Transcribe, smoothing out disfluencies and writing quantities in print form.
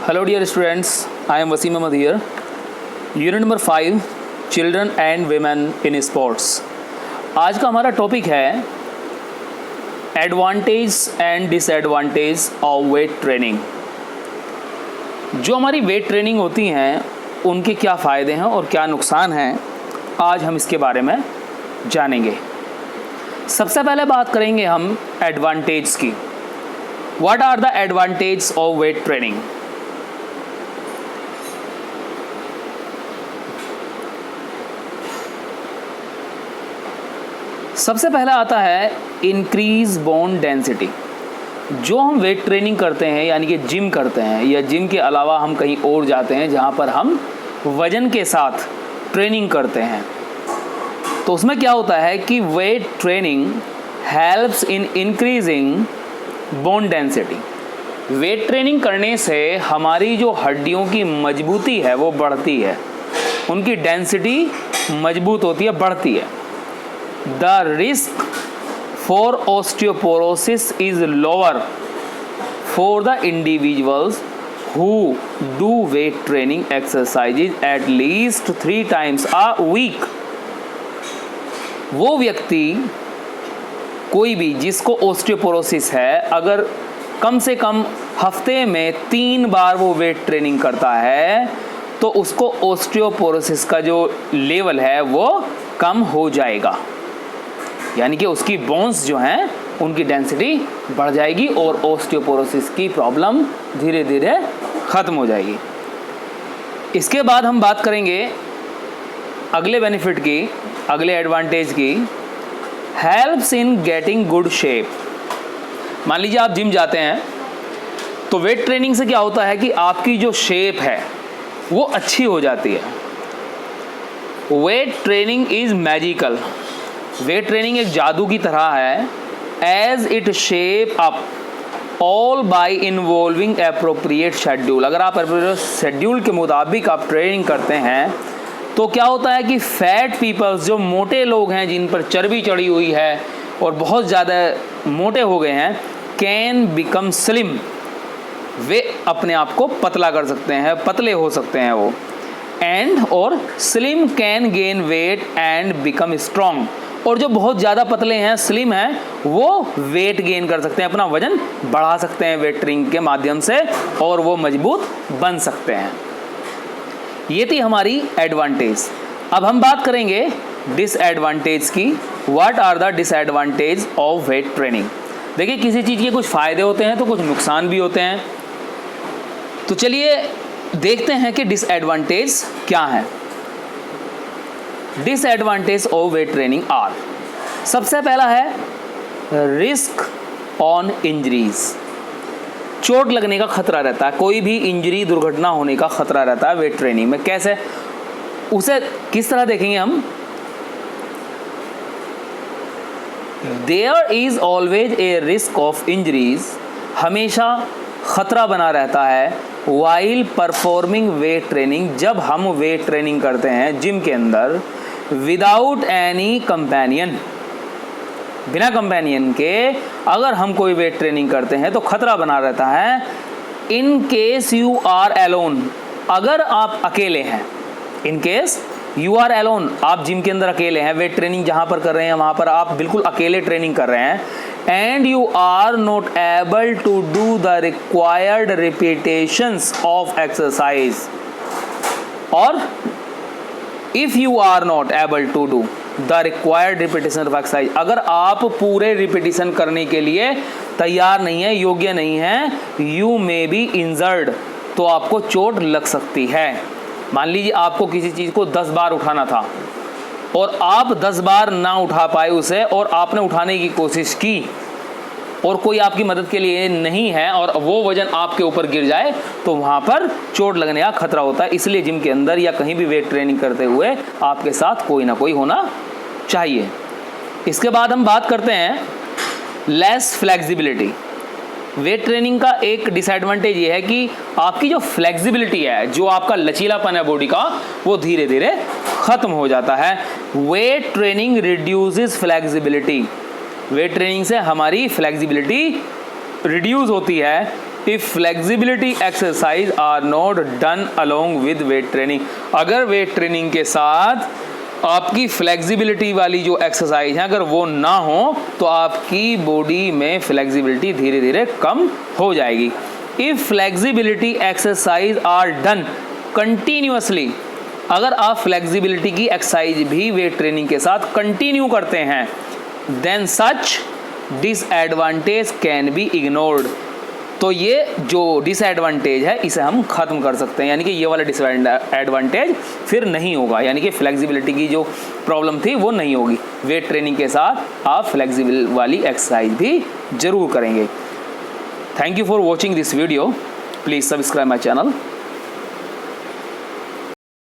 Hello dear students, I am Wasim Ahmad here. Unit number 5, Children and Women in Sports. आज का हमारा topic है advantage and disadvantage of weight training. जो हमारी weight training होती हैं उनके क्या फ़ायदे हैं और क्या नुकसान हैं, आज हम इसके बारे में जानेंगे। सबसे पहले बात करेंगे हम एडवांटेज की। What are the advantage of weight training? सबसे पहला आता है इंक्रीज बोन डेंसिटी। जो हम वेट ट्रेनिंग करते हैं यानी कि जिम करते हैं या जिम के अलावा हम कहीं और जाते हैं जहाँ पर हम वज़न के साथ ट्रेनिंग करते हैं, तो उसमें क्या होता है कि weight training helps in increasing bone density. Weight training करने से हमारी जो हड्डियों की मजबूती है वो बढ़ती है, उनकी डेंसिटी मजबूत होती है, बढ़ती है। The risk for osteoporosis is lower for the individuals who do weight training exercises at least 3 times a week. वो व्यक्ति कोई भी जिसको ओस्टियोपोरोसिस है, अगर कम से कम हफ्ते में 3 बार वो वेट ट्रेनिंग करता है तो उसको ओस्टियोपोरोसिस का जो लेवल है वो कम हो जाएगा, यानी कि उसकी बोन्स जो हैं उनकी डेंसिटी बढ़ जाएगी और ओस्टियोपोरोसिस की प्रॉब्लम धीरे धीरे ख़त्म हो जाएगी। इसके बाद हम बात करेंगे अगले बेनिफिट की, अगले एडवांटेज की। Helps in getting good shape. मान लीजिए आप जिम जाते हैं तो वेट ट्रेनिंग से क्या होता है कि आपकी जो शेप है वो अच्छी हो जाती है। Weight training is magical. Weight training एक जादू की तरह है। As it shape up all by involving appropriate schedule. अगर आप अप्रोप्रिएट शेड्यूल के मुताबिक आप ट्रेनिंग करते हैं तो क्या होता है कि फैट पीपल्स, जो मोटे लोग हैं जिन पर चर्बी चढ़ी हुई है और बहुत ज़्यादा मोटे हो गए हैं, कैन बिकम स्लिम। वे अपने आप को पतला कर सकते हैं, पतले हो सकते हैं वो। एंड और slim can gain weight and become strong. और जो बहुत ज़्यादा पतले हैं, स्लिम हैं, वो वेट गेन कर सकते हैं, अपना वजन बढ़ा सकते हैं वेट ट्रेनिंग के माध्यम से और वो मजबूत बन सकते हैं। ये थी हमारी एडवांटेज। अब हम बात करेंगे डिसएडवांटेज की। What are the disadvantage of weight training? देखिए, किसी चीज़ के कुछ फ़ायदे होते हैं तो कुछ नुकसान भी होते हैं। तो चलिए देखते हैं कि डिसएडवांटेज क्या है। Disadvantage of weight training are, सबसे पहला है रिस्क ऑन इंजरीज। चोट लगने का खतरा रहता है, कोई भी इंजरी, दुर्घटना होने का खतरा रहता है वेट ट्रेनिंग में। कैसे, उसे किस तरह देखेंगे हम? There is always a risk of injuries. हमेशा खतरा बना रहता है वाइल परफॉर्मिंग वेट ट्रेनिंग। जब हम वेट ट्रेनिंग करते हैं जिम के अंदर विदाउट एनी कंपेनियन, बिना कंपेनियन के अगर हम कोई वेट ट्रेनिंग करते हैं तो खतरा बना रहता है। In case you are alone, अगर आप अकेले हैं, in case you are alone, आप जिम के अंदर अकेले हैं, वेट ट्रेनिंग जहाँ पर कर रहे हैं वहाँ पर आप बिल्कुल अकेले ट्रेनिंग कर रहे हैं, and you are not able to do the required repetitions of exercise, or if you are not able to do the required repetition of exercise, अगर आप पूरे रिपीटिशन करने के लिए तैयार नहीं है, योग्य नहीं है, you may be injured, तो आपको चोट लग सकती है। मान लीजिए आपको किसी चीज़ को 10 बार उठाना था और आप 10 बार ना उठा पाए उसे, और आपने उठाने की कोशिश की और कोई आपकी मदद के लिए नहीं है और वो वजन आपके ऊपर गिर जाए तो वहाँ पर चोट लगने का खतरा होता है। इसलिए जिम के अंदर या कहीं भी वेट ट्रेनिंग करते हुए आपके साथ कोई ना कोई होना चाहिए। इसके बाद हम बात करते हैं लेस फ्लेक्सिबिलिटी। वेट ट्रेनिंग का एक डिसएडवांटेज ये है कि आपकी जो फ्लेक्सिबिलिटी है, जो आपका लचीलापन है बॉडी का, वो धीरे धीरे ख़त्म हो जाता है। Weight training reduces flexibility. Weight training से हमारी फ्लेक्सिबिलिटी रिड्यूस होती है if flexibility exercise are not done along with weight training, अगर वेट ट्रेनिंग के साथ आपकी फ्लेक्सिबिलिटी वाली जो एक्सरसाइज है अगर वो ना हो तो आपकी बॉडी में फ्लेक्सिबिलिटी धीरे धीरे कम हो जाएगी। If flexibility exercise are done continuously, अगर आप फ्लेक्सिबिलिटी की एक्सरसाइज भी वेट ट्रेनिंग के साथ कंटिन्यू करते हैं, then such disadvantage can be ignored, तो ये जो डिसएडवांटेज है इसे हम ख़त्म कर सकते हैं, यानी कि ये वाला डिसएडवांटेज फिर नहीं होगा, यानी कि फ्लेक्सिबिलिटी की जो प्रॉब्लम थी वो नहीं होगी। वेट ट्रेनिंग के साथ आप फ्लेक्सिबल वाली एक्सरसाइज भी ज़रूर करेंगे। Thank you for watching this video, please subscribe my channel.